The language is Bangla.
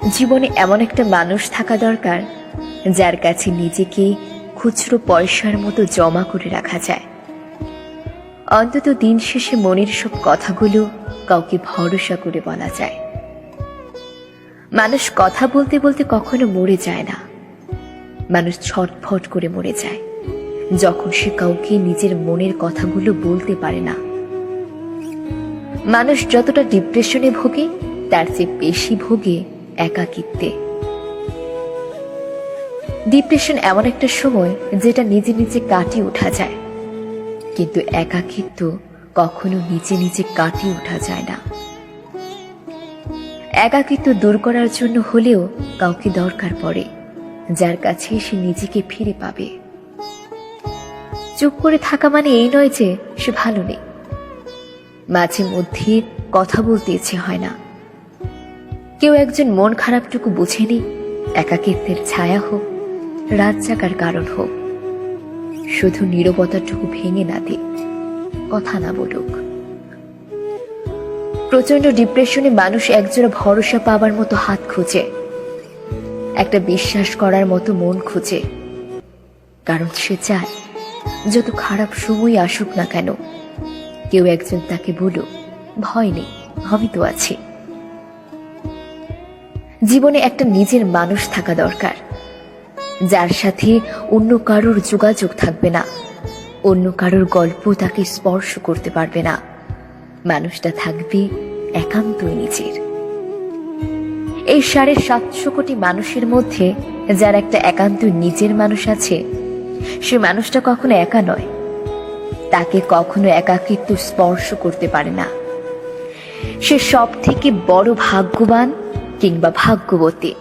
জীবনে এমন একটা মানুষ থাকা দরকার যার কাছে নিজেকে খুচরো পয়সার মতো জমা করে রাখা যায়। অন্তত দিন শেষে মনের সব কথাগুলো কাউকে ভরসা করে বলা যায়। মানুষ কথা বলতে বলতে কখনো মরে যায় না, মানুষ ছটফট করে মরে যায় যখন সে কাউকে নিজের মনের কথাগুলো বলতে পারে না। মানুষ যতটা ডিপ্রেশনে ভোগে তার চেয়ে বেশি ভোগে একাকিত্বে। ডিপ্রেশন এমন একটা সময় যেটা নিজে নিজে কাটিয়ে ওঠা যায়, কিন্তু একাকিত্ব কখনো নিজে নিজে কাটিয়ে ওঠা যায় না। একাকিত্ব দূর করার জন্য হলেও কাউকে দরকার পড়ে যার কাছে সে নিজেকে ফিরে পাবে। চুপ করে থাকা মানে এই নয় যে সে ভালো নেই, মাঝে মধ্যে কথা বলতে ইচ্ছে হয় না। কেউ একজন মন খারাপটুকু বুঝেনি, একাকিত্বের ছায়া হোক, রাত জাগার কারণ হোক, শুধু নীরবতাটুকু ভেঙে না দিক, কথা না বলুক। প্রচন্ড ডিপ্রেশনে মানুষ একজোড়া ভরসা পাবার মতো হাত খুঁজে, একটা বিশ্বাস করার মতো মন খুঁজে, কারণ সে চায় যত খারাপ সময় আসুক না কেন কেউ একজন তাকে বলুক, ভয় নেই, আমি তো আছি। জীবনে একটা নিজের মানুষ থাকা দরকার যার সাথে অন্য কারোর যোগাযোগ থাকবে না, অন্য কারোর গল্প তাকে স্পর্শ করতে পারবে না। মানুষটা থাকবে একান্তই নিজের। এই 750 কোটি মানুষের মধ্যে যার একটা একান্ত নিজের মানুষ আছে, সে মানুষটা কখনো একা নয়, তাকে কখনো একাকিত্ব স্পর্শ করতে পারে না। সে সব থেকে বড় ভাগ্যবান কিংবা ভাগ্যবতী।